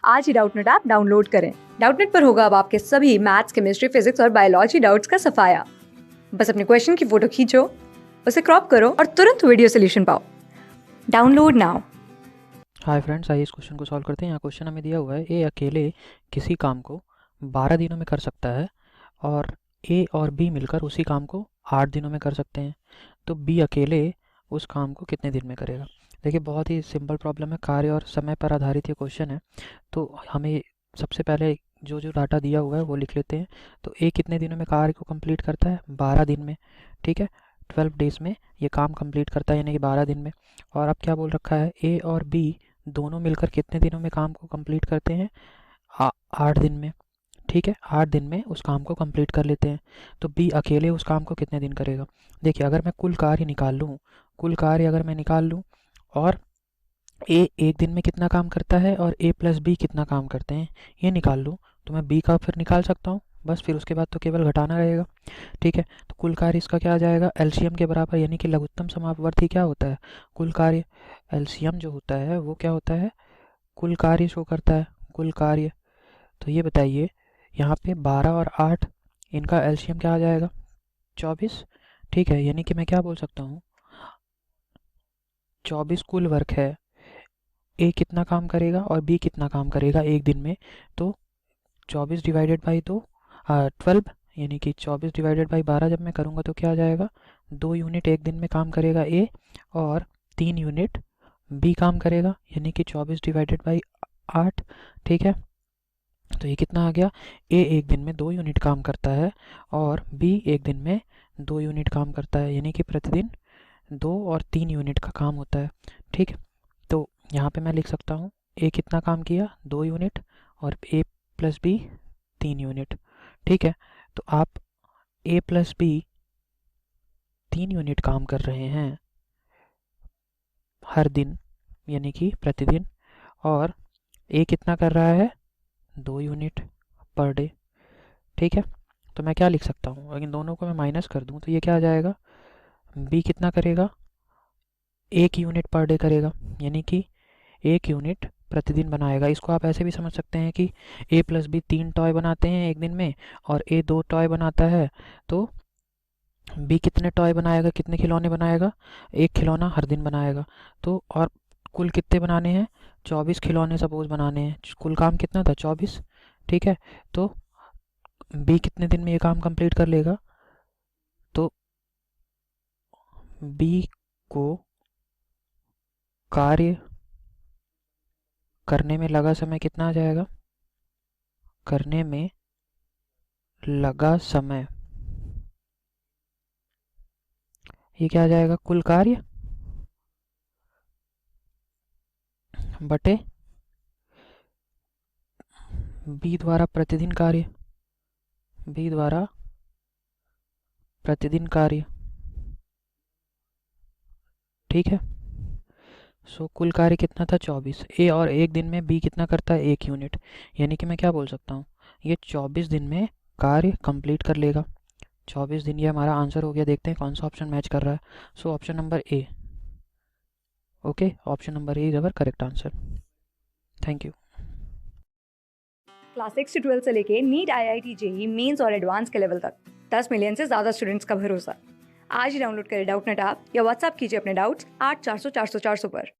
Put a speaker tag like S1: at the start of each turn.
S1: आज ही Doubtnut app download करें। Doubtnut पर होगा अब आपके सभी मैथ्स, केमिस्ट्री, फिजिक्स और बायोलॉजी डाउट्स का सफाया। बस अपने क्वेश्चन की फोटो खींचो, उसे क्रॉप करो और तुरंत वीडियो सोल्यूशन पाओ। Download now.
S2: हाय फ्रेंड्स, आइए इस क्वेश्चन को सॉल्व करते हैं। यहाँ क्वेश्चन हमें दिया हुआ है ए अकेले किसी काम को 12 दिनों में कर सकता है और ए और बी मिलकर उसी काम को 8 दिनों में कर सकते हैं। तो बी अकेले उस काम को कितने दिन में करेगा। देखिए, बहुत ही सिंपल प्रॉब्लम है, कार्य और समय पर आधारित ये क्वेश्चन है। तो हमें सबसे पहले जो जो डाटा दिया हुआ है वो लिख लेते हैं। तो ए कितने दिनों में कार्य को कंप्लीट करता है, 12 दिन में। ठीक है, 12 डेज में ये काम कंप्लीट करता है, यानी कि 12 दिन में। और अब क्या बोल रखा है, ए और बी दोनों मिलकर कितने दिनों में काम को कंप्लीट करते हैं, 8 दिन में। ठीक है, 8 दिन में उस काम को कंप्लीट कर लेते हैं। तो बी अकेले उस काम को कितने दिन करेगा। देखिए, अगर मैं कुल कार्य निकाल लूँ, कुल कार्य अगर मैं निकाल लूँ और ए एक दिन में कितना काम करता है और ए प्लस बी कितना काम करते हैं ये निकाल लूँ, तो मैं बी का फिर निकाल सकता हूँ। बस फिर उसके बाद तो केवल घटाना रहेगा। ठीक है, तो कुल कार्य इसका क्या आ जाएगा, एलसीएम के बराबर, यानी कि लघुत्तम समापवर्ती क्या होता है, कुल कार्य। एलसीएम जो होता है वो क्या होता है, कुल कार्य शो करता है, कुल कार्य। तो ये बताइए, यहाँ पे 12 और 8, इनका एलसीएम क्या आ जाएगा, 24। ठीक है, यानी कि मैं क्या बोल सकता हूँ, 24 कुल वर्क है। ए कितना काम करेगा और बी कितना काम करेगा एक दिन में। तो 24 डिवाइडेड बाई 2, 12, यानी कि 24 डिवाइडेड बाई 12 जब मैं करूँगा तो क्या आ जाएगा, 2 यूनिट एक दिन में काम करेगा ए और 3 यूनिट बी काम करेगा, यानी कि 24 डिवाइडेड बाई 8। ठीक है, तो ये कितना आ गया, ए एक दिन में 2 यूनिट काम करता है और बी एक दिन में 2 यूनिट काम करता है, यानी कि प्रतिदिन 2 और 3 यूनिट का काम होता है। ठीक है, तो यहाँ पे मैं लिख सकता हूँ, ए कितना काम किया, 2 यूनिट, और ए प्लस बी 3 यूनिट। ठीक है, तो आप ए प्लस बी 3 यूनिट काम कर रहे हैं हर दिन, यानी कि प्रतिदिन, और ए कितना कर रहा है, 2 यूनिट पर डे। ठीक है, तो मैं क्या लिख सकता हूँ, अगर इन दोनों को मैं माइनस कर दूँ तो ये क्या आ जाएगा, बी कितना करेगा, 1 यूनिट पर डे करेगा, यानी कि 1 यूनिट प्रतिदिन बनाएगा। इसको आप ऐसे भी समझ सकते हैं कि ए प्लस बी 3 टॉय बनाते हैं एक दिन में और ए 2 टॉय बनाता है। तो बी कितने टॉय बनाएगा, कितने खिलौने बनाएगा, 1 खिलौना हर दिन बनाएगा। तो और कुल कितने बनाने हैं, 24 खिलौने सपोज बनाने हैं। कुल काम कितना था, 24। ठीक है, तो बी कितने दिन में ये काम कंप्लीट कर लेगा, तो बी को कार्य करने में लगा समय कितना आ जाएगा, करने में लगा समय, ये क्या आ जाएगा, कुल कार्य बटे बी द्वारा प्रतिदिन कार्य, बी द्वारा प्रतिदिन कार्य। ठीक है, सो कुल कार्य कितना था, 24। ए और एक दिन में बी कितना करता है, 1 यूनिट, यानी कि मैं क्या बोल सकता हूँ, ये 24 दिन में कार्य कंप्लीट कर लेगा। 24 दिन, ये हमारा आंसर हो गया। देखते हैं कौन सा ऑप्शन मैच कर रहा है। So option number A. Okay, option number A is our correct answer. Thank you.
S1: Class 6 से 12 से लेके नीट, IIT, JEE मेंस और एडवांस के लेवल तक 10 मिलियन से ज्यादा स्टूडेंट्स का भरोसा। आज ही डाउनलोड करें डाउटनेट ऐप या व्हाट्सएप कीजिए अपने डाउट्स 8400 400 400 पर।